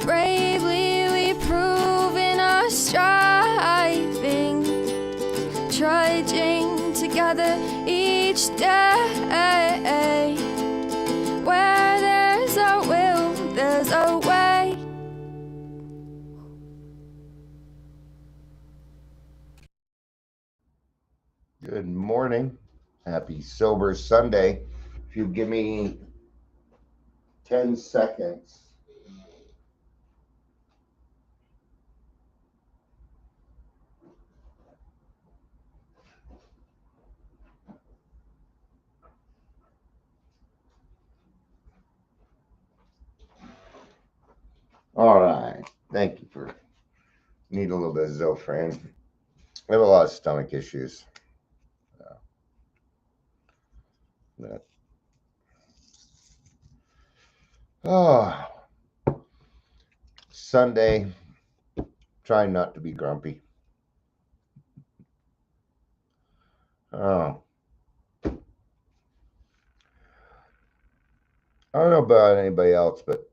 Bravely we prove in our striving, trudging together each day. Where there's a will, there's a way. Good morning. Happy Sober Sunday. If you give me 10 seconds. All right. Thank you for need a little bit of Zofran. I have a lot of stomach issues. Oh, Sunday. Trying not to be grumpy. Oh. I don't know about anybody else, but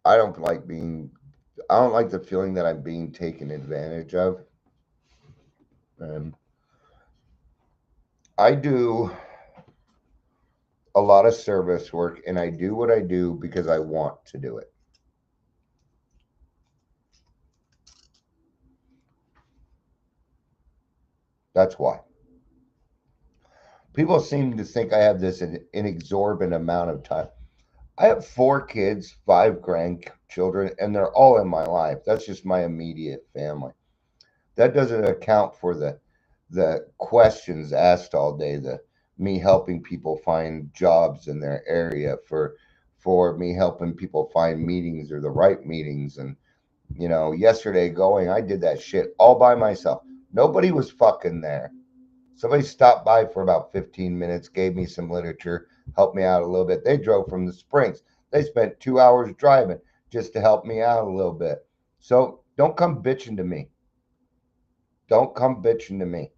I don't like the feeling that I'm being taken advantage of. And I do a lot of service work, and I do what I do because I want to do it. That's why. People seem to think I have this inexorbitant amount of time. I have 4 kids, 5 grandchildren, and they're all in my life. That's just my immediate family. That doesn't account for the questions asked all day, the me helping people find jobs in their area, for me helping people find meetings or the right meetings. And yesterday I did that shit all by myself. Nobody was fucking there. Somebody stopped by for about 15 minutes, gave me some literature, helped me out a little bit. They drove from the Springs. They spent 2 hours driving just to help me out a little bit. So don't come bitching to me. Don't come bitching to me.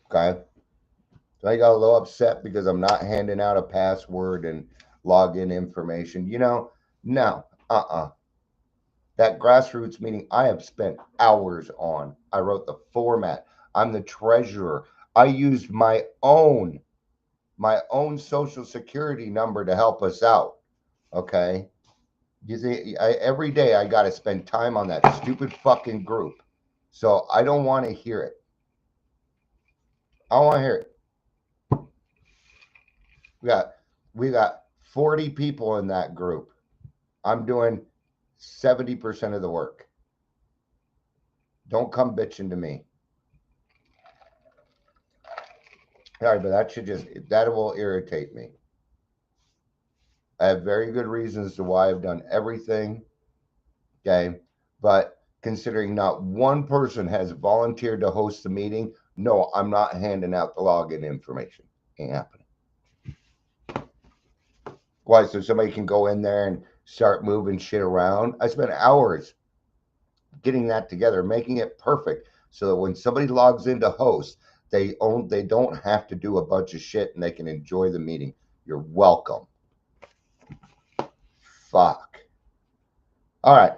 Okay? So I got a little upset because I'm not handing out a password and login information. No. That grassroots meeting I have spent hours on. I wrote the format. I'm the treasurer. I used my own social security number to help us out. Okay. You see, every day I got to spend time on that stupid fucking group. So I don't want to hear it. I don't want to hear it. We got 40 people in that group. I'm doing 70% of the work. Don't come bitching to me. All right, but that will irritate me. I have very good reasons to why I've done everything. Okay. But considering not one person has volunteered to host the meeting, no, I'm not handing out the login information. Ain't happening. Why? So somebody can go in there and start moving shit around. I spent hours getting that together, making it perfect so that when somebody logs in to host, they don't have to do a bunch of shit and they can enjoy the meeting. You're welcome. Fuck. All right.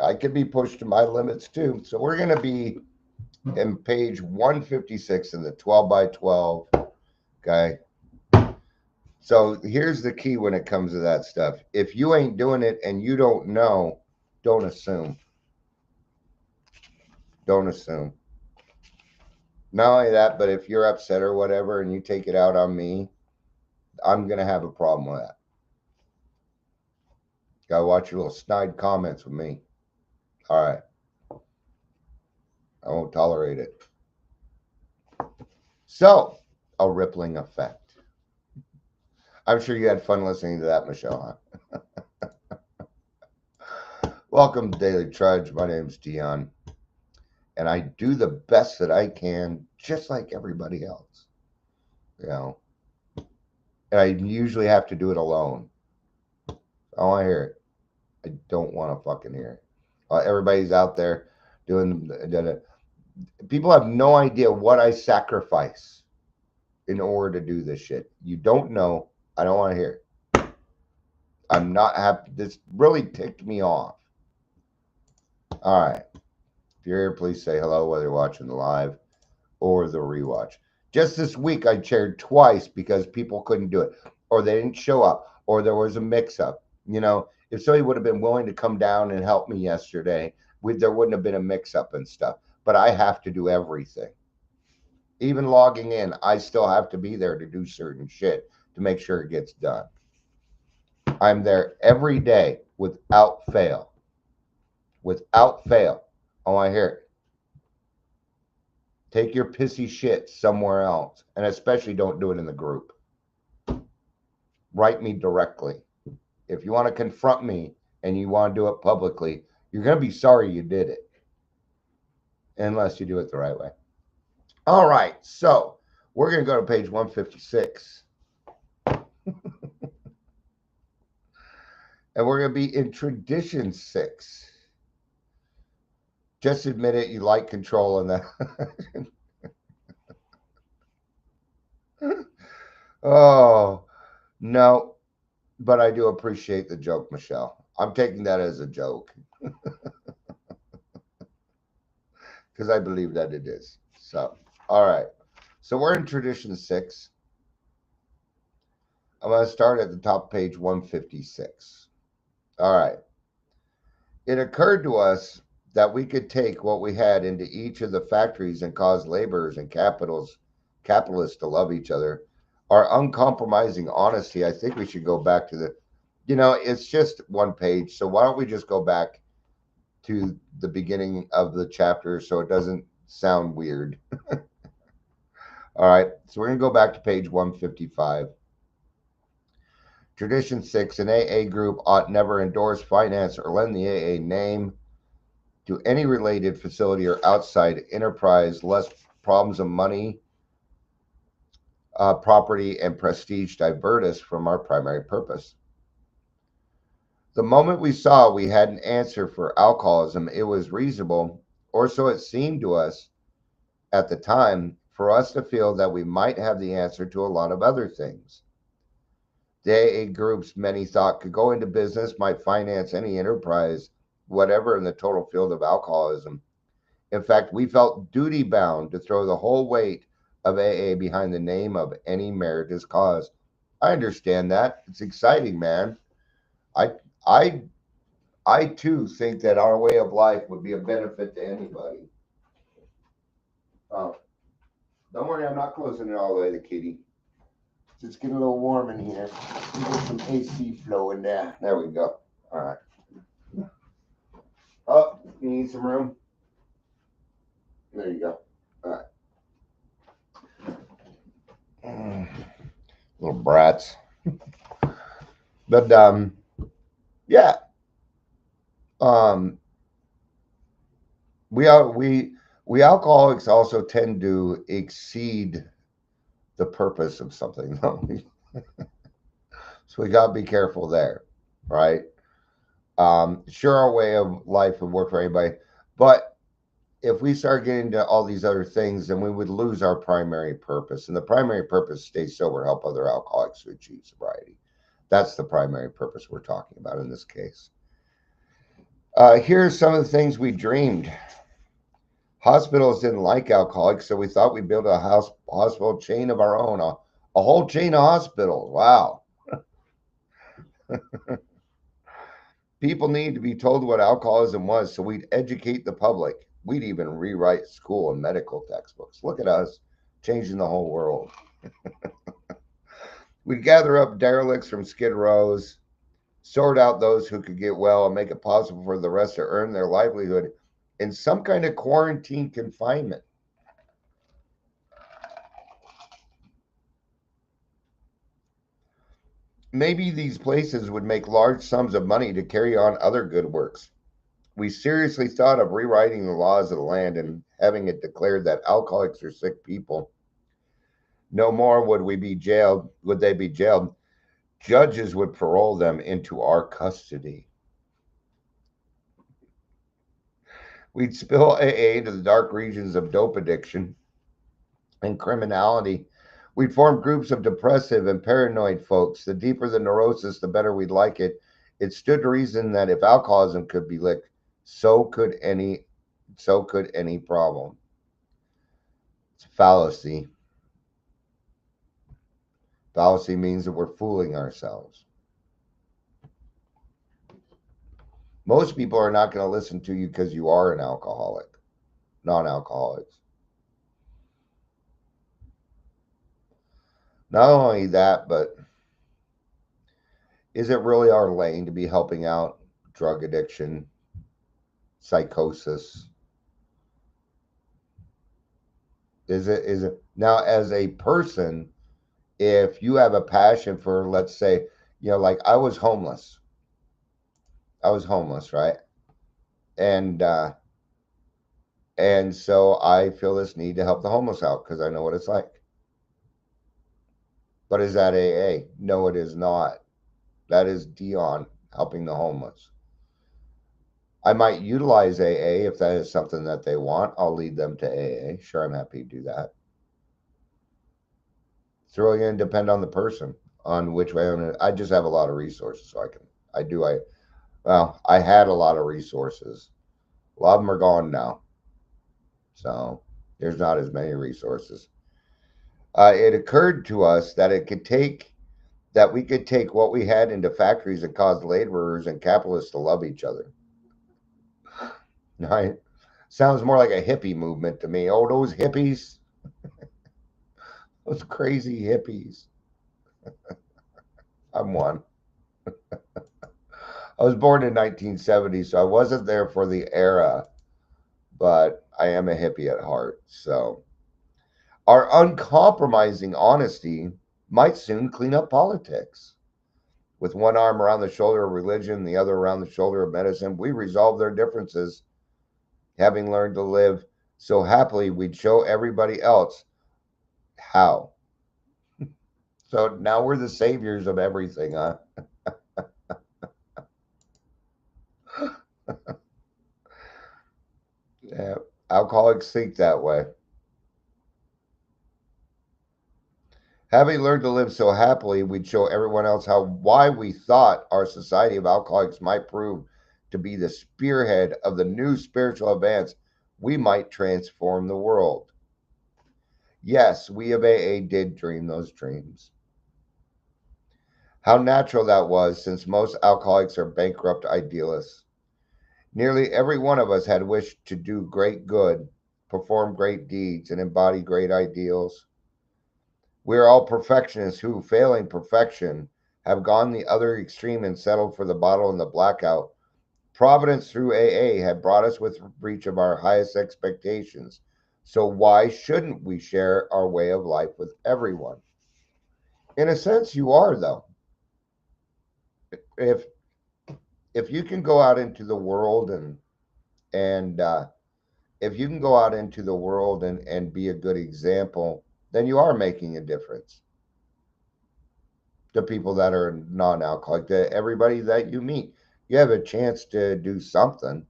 I could be pushed to my limits too. So we're going to be in page 156 in the 12 by 12. Okay. So here's the key when it comes to that stuff. If you ain't doing it and you don't know, don't assume. Don't assume. Not only that, but if you're upset or whatever and you take it out on me, I'm going to have a problem with that. Gotta watch your little snide comments with me. All right. I won't tolerate it. So, a rippling effect. I'm sure you had fun listening to that, Michelle. Huh? Welcome to Daily Trudge. My name's Dion. And I do the best that I can, just like everybody else. And I usually have to do it alone. I want to hear it. I don't want to fucking hear it. Everybody's out there doing. People have no idea what I sacrifice in order to do this shit. You don't know. I don't want to hear it. I'm not happy. This really ticked me off. All right. If you're here, please say hello, whether you're watching the live or the rewatch. Just this week, I chaired twice because people couldn't do it, or they didn't show up, or there was a mix-up. If somebody would have been willing to come down and help me yesterday, there wouldn't have been a mix-up and stuff. But I have to do everything. Even logging in, I still have to be there to do certain shit to make sure it gets done. I'm there every day without fail. Without fail. I want to hear it. Take your pissy shit somewhere else, and especially don't do it in the group. Write me directly. If you want to confront me and you want to do it publicly, you're going to be sorry you did it. Unless you do it the right way. All right, so we're going to go to page 156. And we're going to be in tradition 6. Just admit it, you like control in that. Oh, no, but I do appreciate the joke, Michelle. I'm taking that as a joke. Because I believe that it is. So, all right. So we're in tradition 6. I'm going to start at the top of page 156. All right. It occurred to us that we could take what we had into each of the factories and cause laborers and capitalists to love each other. Our uncompromising honesty, I think we should go back to it's just one page. So why don't we just go back to the beginning of the chapter so it doesn't sound weird. All right, so we're going to go back to page 155. Tradition 6, an AA group ought never endorse, finance, or lend the AA name to any related facility or outside enterprise, lest problems of money, property, and prestige divert us from our primary purpose. The moment we saw we had an answer for alcoholism, it was reasonable, or so it seemed to us at the time, for us to feel that we might have the answer to a lot of other things. The AA groups many thought could go into business, might finance any enterprise, whatever in the total field of alcoholism. In fact, we felt duty bound to throw the whole weight of AA behind the name of any meritorious cause. I understand that. It's exciting, man. I too think that our way of life would be a benefit to anybody. Oh, don't worry, I'm not closing it all the way to kitty. It's getting a little warm in here. Get some AC flow in there. There we go. All right. Oh, you need some room? There you go. All right. Little brats. But yeah. We alcoholics also tend to exceed the purpose of something. So we got to be careful there, right? Sure, our way of life would work for anybody, but if we start getting into all these other things, then we would lose our primary purpose. And the primary purpose, stay sober, help other alcoholics to achieve sobriety. That's the primary purpose we're talking about in this case. Here's some of the things we dreamed. Hospitals didn't like alcoholics, so we thought we'd build a hospital chain of our own, a whole chain of hospitals. Wow. People need to be told what alcoholism was, so we'd educate the public. We'd even rewrite school and medical textbooks. Look at us, changing the whole world. We'd gather up derelicts from skid rows, sort out those who could get well, and make it possible for the rest to earn their livelihood in some kind of quarantine confinement. Maybe these places would make large sums of money to carry on other good works. We seriously thought of rewriting the laws of the land and having it declared that alcoholics are sick people. No more would they be jailed. Judges would parole them into our custody. We'd spill AA into the dark regions of dope addiction and criminality We'd form groups of depressive and paranoid folks. The deeper the neurosis, the better we'd like it. It stood to reason that if alcoholism could be licked, so could any so could any problem. It's a fallacy. Fallacy means that we're fooling ourselves. Most people are not going to listen to you because you are an alcoholic, non-alcoholics. Not only that, but is it really our lane to be helping out drug addiction, psychosis? Is it now as a person, if you have a passion for, let's say, like I was homeless, right? And and so I feel this need to help the homeless out because I know what it's like. But is that AA? No, it is not. That is Dion helping the homeless. I might utilize AA if that is something that they want. I'll lead them to AA. Sure, I'm happy to do that. It's really going to depend on the person, on which way I'm going to. I just have a lot of resources, so I had a lot of resources. A lot of them are gone now. So there's not as many resources. It occurred to us that we could take what we had into factories and cause laborers and capitalists to love each other. Right? Sounds more like a hippie movement to me. Oh, those hippies, those crazy hippies. I'm one. I was born in 1970, so I wasn't there for the era, but I am a hippie at heart. So our uncompromising honesty might soon clean up politics. With one arm around the shoulder of religion, the other around the shoulder of medicine, we resolve their differences, having learned to live so happily we'd show everybody else how. So now we're the saviors of everything, huh? Yeah, alcoholics think that way. Having learned to live so happily, we'd show everyone else why we thought our society of alcoholics might prove to be the spearhead of the new spiritual advance. We might transform the world. Yes, we of AA did dream those dreams. How natural that was, since most alcoholics are bankrupt idealists. Nearly every one of us had wished to do great good, perform great deeds, and embody great ideals. We are all perfectionists who, failing perfection, have gone the other extreme and settled for the bottle and the blackout. Providence through AA had brought us within reach of our highest expectations. So why shouldn't we share our way of life with everyone? In a sense, you are though. If if you can go out into the world and if you can go out into the world and be a good example, then you are making a difference to people that are non-alcoholic, to everybody that you meet. You have a chance to do something.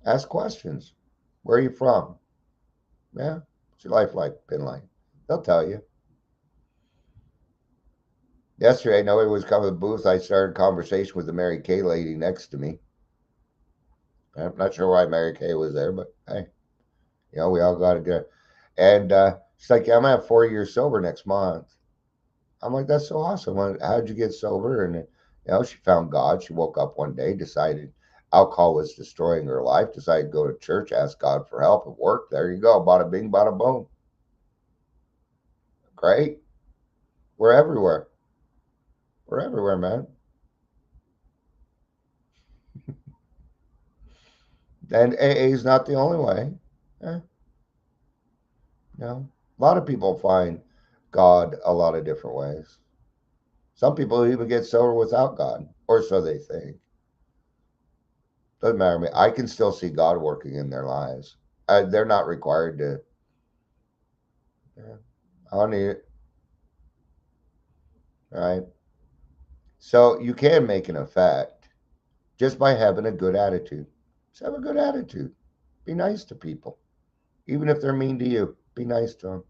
Ask questions. Where are you from? Yeah. What's your life like been like? They'll tell you. Yesterday, nobody was coming to the booth. I started a conversation with the Mary Kay lady next to me. I'm not sure why Mary Kay was there, but hey, we all got to get. And she's like, "Yeah, I'm gonna have 4 years sober next month." I'm like, "That's so awesome. How'd you get sober?" And she found God. She woke up one day, decided alcohol was destroying her life, decided to go to church, ask God for help. It worked. There you go. Bada bing, bada boom. Great. We're everywhere. We're everywhere, man. And AA is not the only way. Eh, a lot of people find God a lot of different ways. Some people even get sober without God, or so they think. Doesn't matter to me. I can still see God working in their lives. They're not required to. Yeah, I don't need it, right? So you can make an effect just by having a good attitude. Just have a good attitude. Be nice to people, even if they're mean to you. Be nice to them.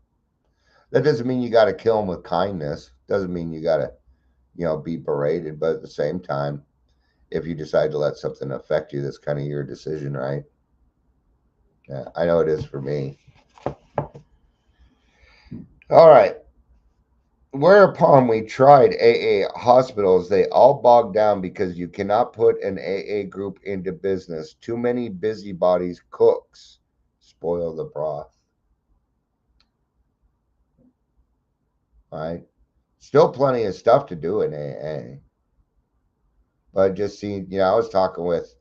That doesn't mean you got to kill them with kindness. Doesn't mean you got to, be berated. But at the same time, if you decide to let something affect you, that's kind of your decision, right? Yeah, I know it is for me. All right. Whereupon we tried AA hospitals, they all bogged down because you cannot put an AA group into business. Too many busybodies, cooks, spoil the broth. All right. Still plenty of stuff to do in AA. But just seeing, I was talking with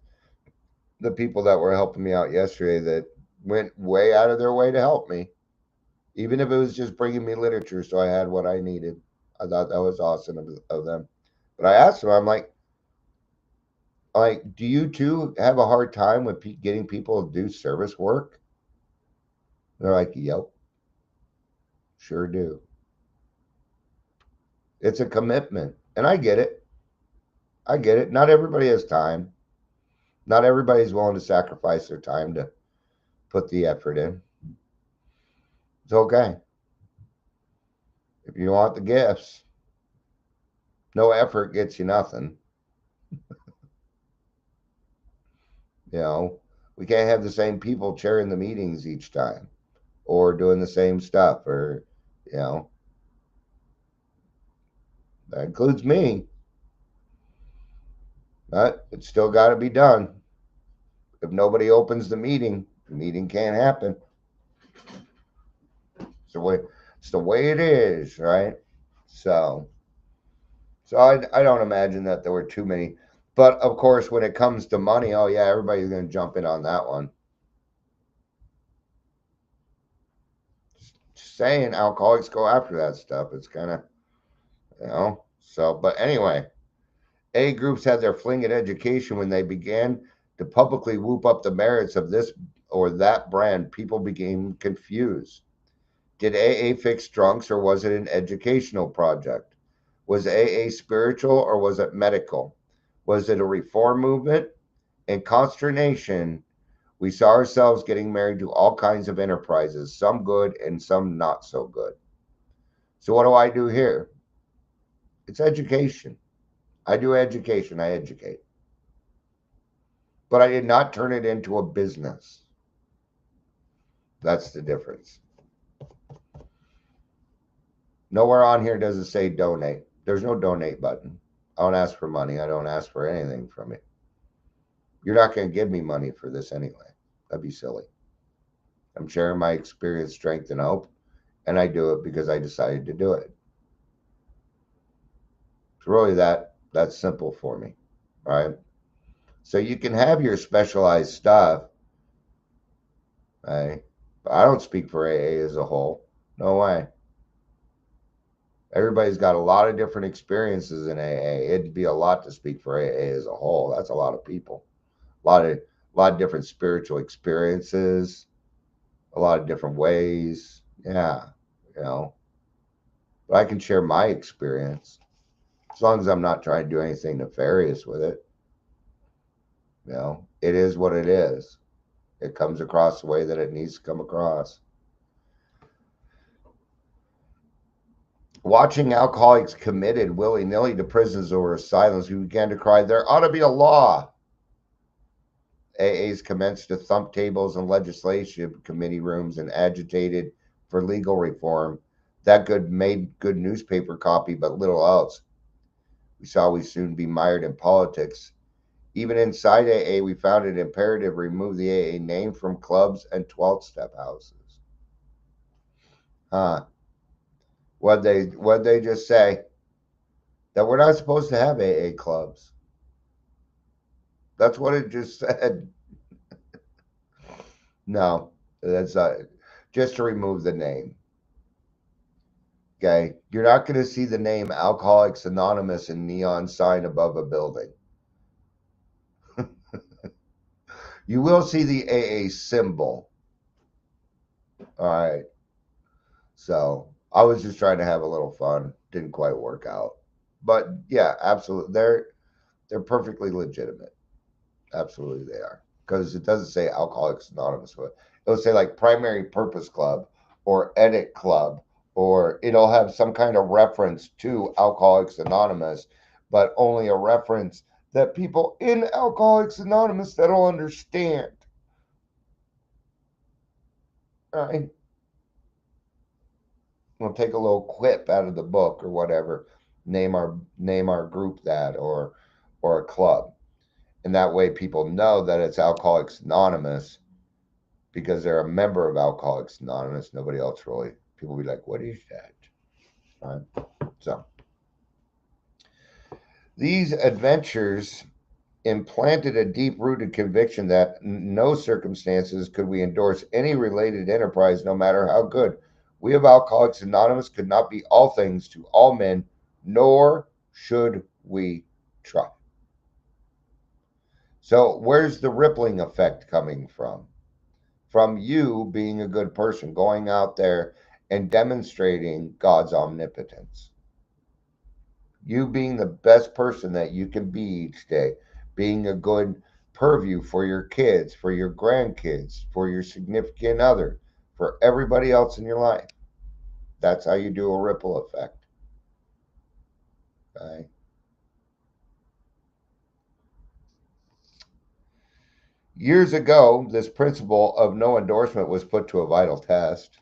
the people that were helping me out yesterday that went way out of their way to help me, even if it was just bringing me literature so I had what I needed. I thought that was awesome of them. But I asked them, I'm like, do you too have a hard time with getting people to do service work? They're like, yep, sure do. It's a commitment. And I get it. I get it. Not everybody has time. Not everybody's willing to sacrifice their time to put the effort in. It's okay. If you want the gifts, no effort gets you nothing. You know, we can't have the same people chairing the meetings each time or doing the same stuff or, you know, that includes me, but it's still got to be done. If nobody opens the meeting can't happen. It's the way it is, right? So, so I don't imagine that there were too many. But of course, when it comes to money, oh yeah, everybody's going to jump in on that one. Just saying, alcoholics go after that stuff. It's kind of, So, but anyway, A groups had their fling at education when they began to publicly whoop up the merits of this or that brand. People became confused. Did AA fix drunks or was it an educational project? Was AA spiritual or was it medical? Was it a reform movement? In consternation, we saw ourselves getting married to all kinds of enterprises, some good and some not so good. So, what do I do here? It's education. I do education, I educate. But I did not turn it into a business. That's the difference. Nowhere on here does it say donate. There's no donate button. I don't ask for money. I don't ask for anything from it. You're not going to give me money for this anyway. That'd be silly. I'm sharing my experience, strength, and hope, and I do it because I decided to do it. It's really that's simple for me, right? So you can have your specialized stuff, right? But I don't speak for AA as a whole. No way. Everybody's got a lot of different experiences in AA. It'd be a lot to speak for AA as a whole. That's a lot of people. A lot of different spiritual experiences, a lot of different ways. Yeah, you know. But I can share my experience as long as I'm not trying to do anything nefarious with it. It is what it is. It comes across the way that it needs to come across. Watching alcoholics committed willy-nilly to prisons over silence, we began to cry, there ought to be a law. AAs commenced to thump tables in legislative committee rooms and agitated for legal reform. That made good newspaper copy, but little else. We saw we'd soon be mired in politics. Even inside AA, we found it imperative to remove the AA name from clubs and 12-step houses. Huh. What'd they just say? That we're not supposed to have AA clubs. That's what it just said. No, that's just to remove the name. Okay, you're not going to see the name Alcoholics Anonymous in neon sign above a building. You will see the AA symbol. All right. So I was just trying to have a little fun. Didn't quite work out. But yeah, absolutely. They're perfectly legitimate. Absolutely they are. Because it doesn't say Alcoholics Anonymous. It'll say like Primary Purpose Club or Edit Club or it'll have some kind of reference to Alcoholics Anonymous, but only a reference that people in Alcoholics Anonymous that'll understand. Right? We'll take a little quip out of the book or whatever, name our group that, or a club, and that way people know that it's Alcoholics Anonymous because they're a member of Alcoholics Anonymous. Nobody else really. People will be like, "What is that?" Right? So these adventures implanted a deep-rooted conviction that in no circumstances could we endorse any related enterprise, no matter how good. We of Alcoholics Anonymous could not be all things to all men, nor should we try. So where's the rippling effect coming from? From you being a good person, going out there and demonstrating God's omnipotence. You being the best person that you can be each day, being a good purview for your kids, for your grandkids, for your significant other, for everybody else in your life. That's how you do a ripple effect. Okay? Years ago, this principle of no endorsement was put to a vital test.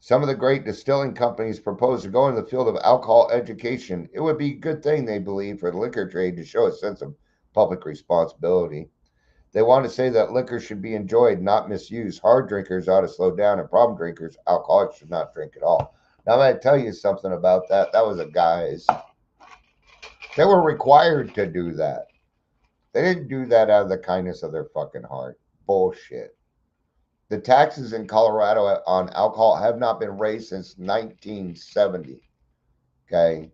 Some of the great distilling companies proposed to go into the field of alcohol education. It would be a good thing, they believe, for the liquor trade to show a sense of public responsibility. They want to say that liquor should be enjoyed, not misused. Hard drinkers ought to slow down, and problem drinkers, alcoholics, should not drink at all. Now, I'm going to tell you something about that. That was a guy's. They were required to do that. They didn't do that out of the kindness of their fucking heart. Bullshit. The taxes in Colorado on alcohol have not been raised since 1970. Okay.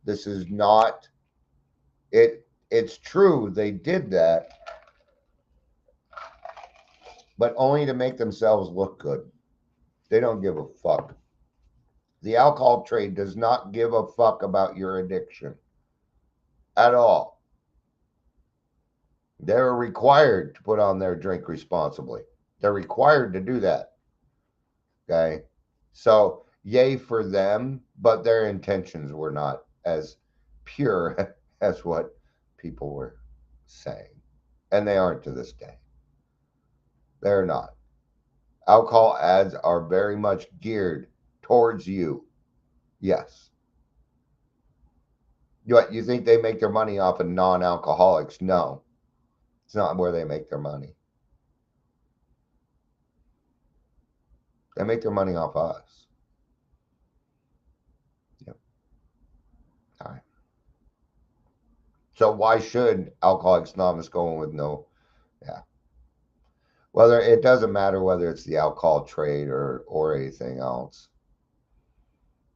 This is not it. It's true they did that, but only to make themselves look good. They don't give a fuck. The alcohol trade does not give a fuck about your addiction at all. They're required to put on their drink responsibly. They're required to do that. Okay. So, yay for them, but their intentions were not as pure as what people were saying. And they aren't to this day. They're not. Alcohol ads are very much geared towards you. Yes. What, you think they make their money off of non-alcoholics? No. It's not where they make their money. They make their money off us. Yep. All right. So why should Alcoholics Anonymous go in with no? Yeah. Whether it doesn't matter whether it's the alcohol trade or anything else.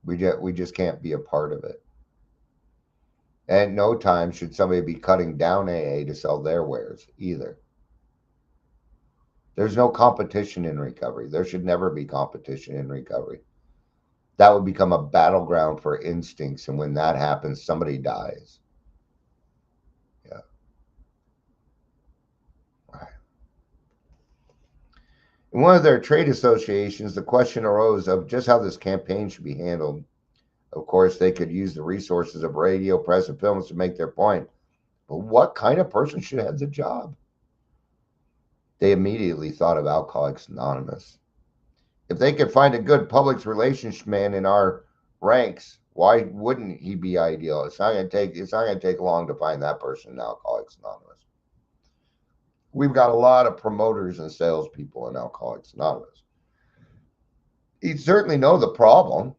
We just can't be a part of it. And no time should somebody be cutting down AA to sell their wares either. There's no competition in recovery. There should never be competition in recovery. That would become a battleground for instincts. And when that happens, somebody dies. Yeah. All right. In one of their trade associations, the question arose of just how this campaign should be handled. Of course, they could use the resources of radio, press, and films to make their point. But what kind of person should have the job? They immediately thought of Alcoholics Anonymous. If they could find a good public relations man in our ranks, why wouldn't he be ideal? It's not going to take long to find that person in Alcoholics Anonymous. We've got a lot of promoters and salespeople in Alcoholics Anonymous. He'd certainly know the problem.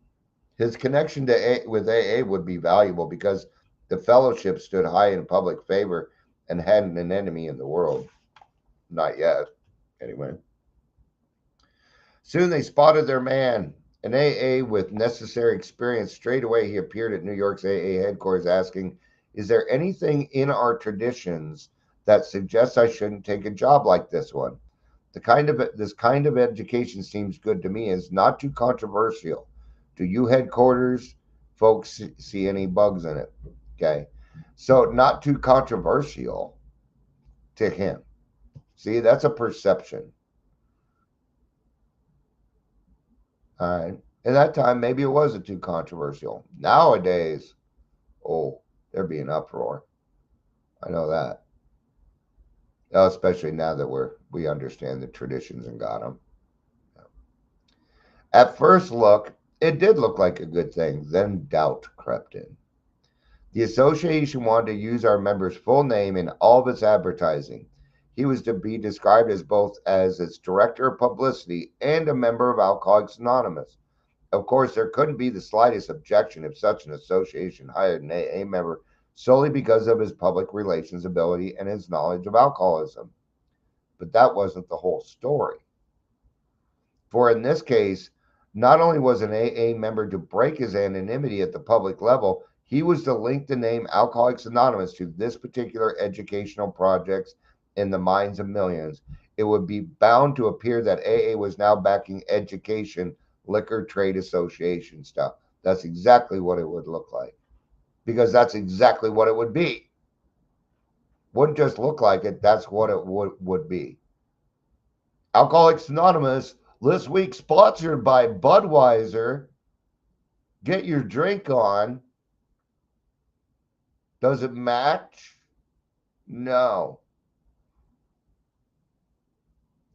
His connection with AA would be valuable because the fellowship stood high in public favor and hadn't an enemy in the world. Not yet, anyway. Soon they spotted their man, an AA with necessary experience. Straight away, he appeared at New York's AA headquarters asking, "Is there anything in our traditions that suggests I shouldn't take a job like this one? This kind of education seems good to me. It's not too controversial. Do you headquarters folks see any bugs in it?" Okay. So not too controversial to him. See, that's a perception. All right. In that time, maybe it wasn't too controversial. Nowadays, oh, there'd be an uproar. I know that. Especially now that we understand the traditions and got them. At first look, it did look like a good thing. Then doubt crept in. The association wanted to use our member's full name in all of its advertising. He was to be described as both as its director of publicity and a member of Alcoholics Anonymous. Of course, there couldn't be the slightest objection if such an association hired an AA member solely because of his public relations ability and his knowledge of alcoholism. But that wasn't the whole story. For in this case, not only was an AA member to break his anonymity at the public level, he was to link the name Alcoholics Anonymous to this particular educational project in the minds of millions. It would be bound to appear that AA was now backing education, liquor trade association stuff. That's exactly what it would look like, because that's exactly what it would be. Wouldn't just look like it, that's what it would be. Alcoholics Anonymous this week sponsored by Budweiser. Get your drink on. Does it match? No.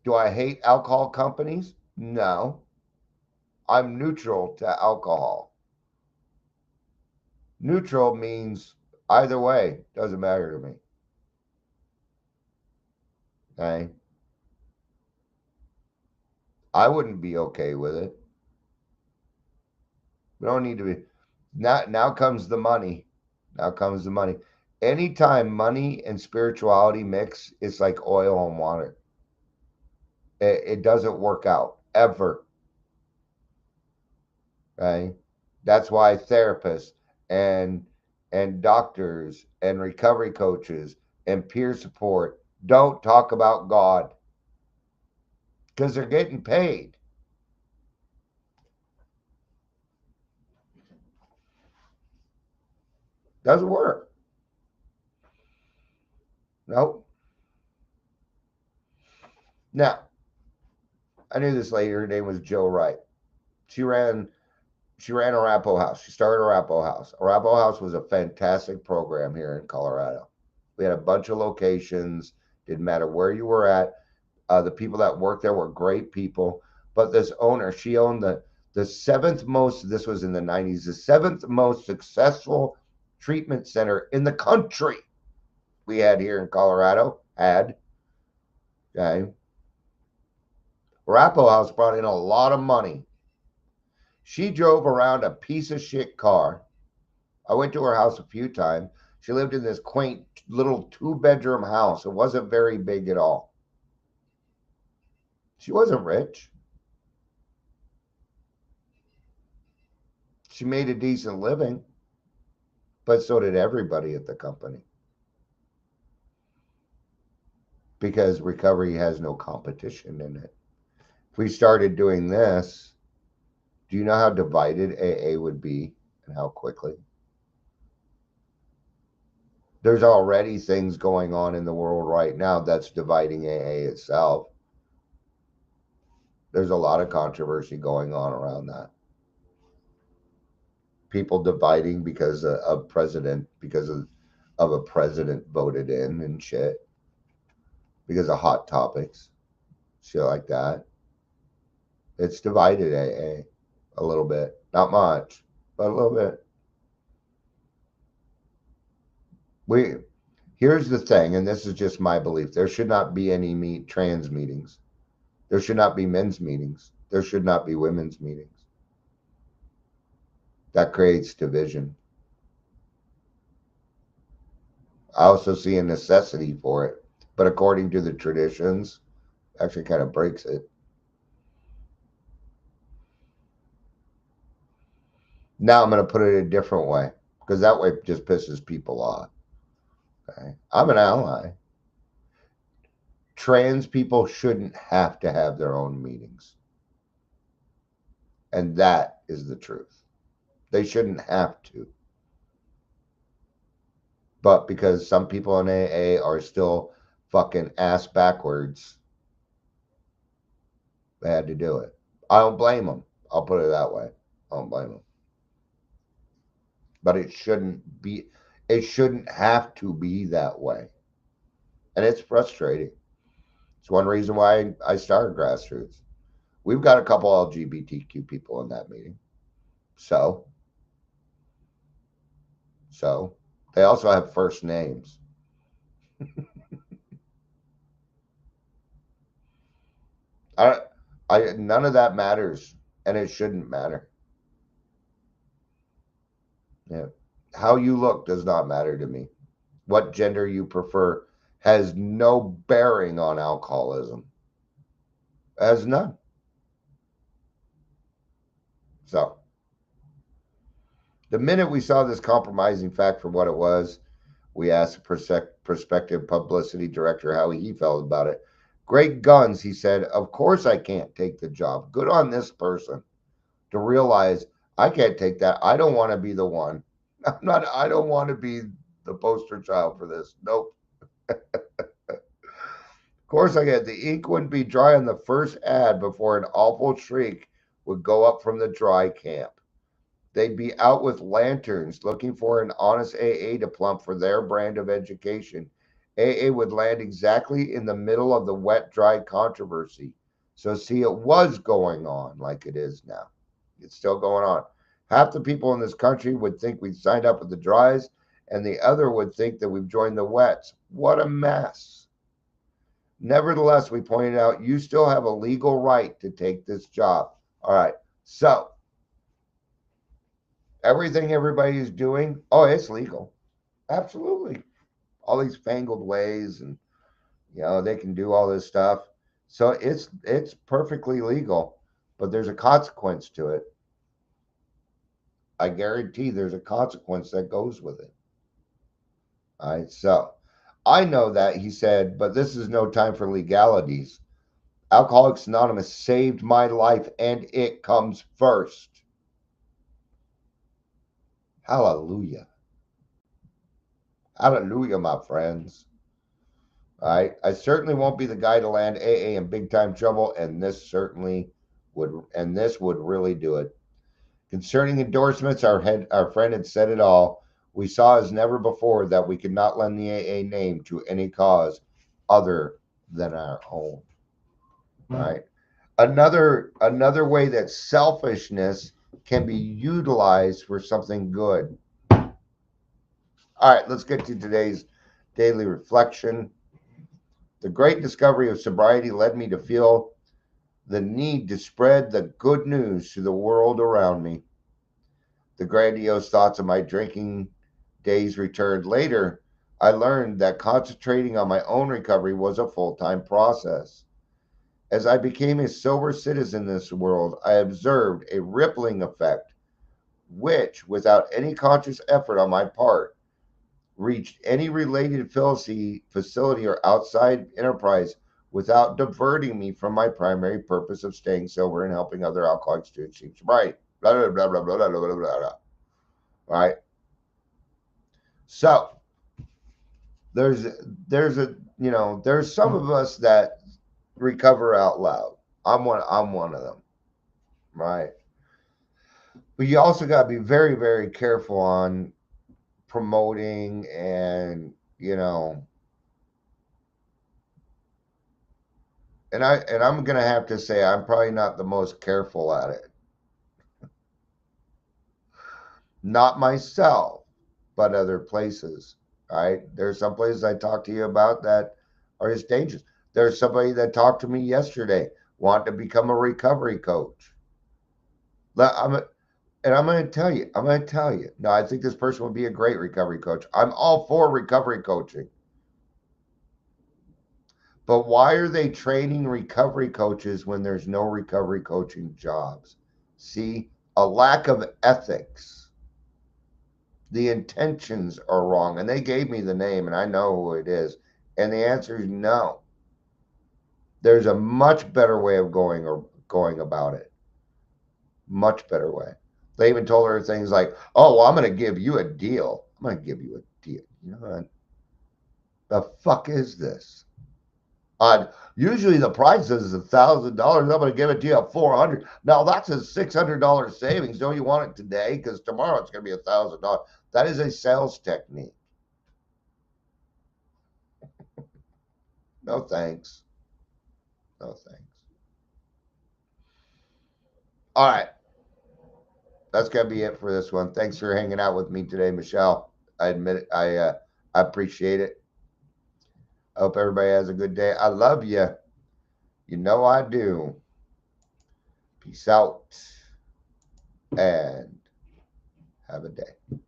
Do I hate alcohol companies? No. I'm neutral to alcohol. Neutral means either way, doesn't matter to me. Okay? I wouldn't be okay with it. We don't need to be. Now comes the money. Now comes the money. Anytime money and spirituality mix, it's like oil and water. It doesn't work out ever. Okay? That's why therapists and doctors and recovery coaches and peer support don't talk about God, because they're getting paid. Doesn't work. Nope. Now, I knew this lady. Her name was Joe Wright. She ran Arapaho House. She started Arapaho House. Arapaho House was a fantastic program here in Colorado. We had a bunch of locations. Didn't matter where you were at. The people that worked there were great people. But this owner, she owned the seventh most, this was in the 90s, the seventh most successful treatment center in the country we had here in Colorado. Okay. Arapaho House brought in a lot of money. She drove around a piece of shit car. I went to her house a few times. She lived in this quaint little 2-bedroom house. It wasn't very big at all. She wasn't rich. She made a decent living, but so did everybody at the company. Because recovery has no competition in it. If we started doing this, do you know how divided AA would be and how quickly? There's already things going on in the world right now that's dividing AA itself. There's a lot of controversy going on around that. People dividing because of a president voted in and shit. Because of hot topics. Shit like that. It's divided AA a little bit. Not much, but a little bit. Here's the thing, and this is just my belief. There should not be any trans meetings. There should not be men's meetings. There should not be women's meetings. That creates division. I also see a necessity for it, but according to the traditions, actually kind of breaks it. Now I'm going to put it a different way, because that way it just pisses people off. Okay? I'm an ally. Trans people shouldn't have to have their own meetings. And that is the truth. They shouldn't have to. But because some people in AA are still fucking ass backwards, they had to do it. I don't blame them. I'll put it that way. I don't blame them. But it shouldn't have to be that way. And it's frustrating. It's one reason why I started Grassroots. We've got a couple LGBTQ people in that meeting. So they also have first names. None of that matters, and it shouldn't matter. Yeah. How you look does not matter to me. What gender you prefer has no bearing on alcoholism. It has none. So, the minute we saw this compromising fact for what it was, we asked the prospective publicity director how he felt about it. Great guns, he said. Of course I can't take the job. Good on this person to realize I can't take that. I don't want to be the one. I don't want to be the poster child for this. Nope. Of course I get. The ink wouldn't be dry on the first ad before an awful shriek would go up from the dry camp. They'd be out with lanterns looking for an honest AA to plump for their brand of education. AA would land exactly in the middle of the wet-dry controversy. So, see, it was going on like it is now. It's still going on. Half the people in this country would think we signed up with the dries, and the other would think that we've joined the wets. What a mess. Nevertheless, we pointed out you still have a legal right to take this job. All right. So, everything everybody is doing, oh, it's legal. Absolutely. All these fangled ways, and they can do all this stuff. So it's perfectly legal, but there's a consequence to it. I guarantee there's a consequence that goes with it. All right. So I know that, he said, but this is no time for legalities. Alcoholics Anonymous saved my life, and it comes first. Hallelujah. Hallelujah, my friends. All right. I certainly won't be the guy to land AA in big time trouble, and this would really do it. Concerning endorsements, our friend had said it all. We saw as never before that we could not lend the AA name to any cause other than our own. All right. Another way that selfishness can be utilized for something good. All right, let's get to today's daily reflection. The great discovery of sobriety led me to feel the need to spread the good news to the world around me. The grandiose thoughts of my drinking days returned. Later, I learned that concentrating on my own recovery was a full-time process. As I became a sober citizen in this world, I observed a rippling effect, which, without any conscious effort on my part, reached any related facility or outside enterprise without diverting me from my primary purpose of staying sober and helping other alcoholics to achieve sobriety. Blah, blah, blah, blah, blah, blah, blah, blah, blah. All right. So there's some of us that recover out loud. I'm one of them. Right. But you also got to be very, very careful on promoting and I'm gonna have to say I'm probably not the most careful at it. Not myself, but other places. Right? There's some places I talk to you about that are just dangerous. There's somebody that talked to me yesterday, wanted to become a recovery coach. I'm going to tell you. No, I think this person would be a great recovery coach. I'm all for recovery coaching. But why are they training recovery coaches when there's no recovery coaching jobs? See, a lack of ethics. The intentions are wrong. And they gave me the name, and I know who it is. And the answer is no. There's a much better way of going about it. Much better way. They even told her things like, oh, well, I'm going to give you a deal. I'm going to give you a deal. You know what? The fuck is this? Usually the price is $1,000. I'm going to give it to you at 400. Now that's a $600 savings. Don't you want it today? Because tomorrow it's going to be $1,000. That is a sales technique. No thanks. No thanks. All right. That's going to be it for this one. Thanks for hanging out with me today, Michelle. I admit it. I appreciate it. I hope everybody has a good day. I love you. You know I do. Peace out and have a day.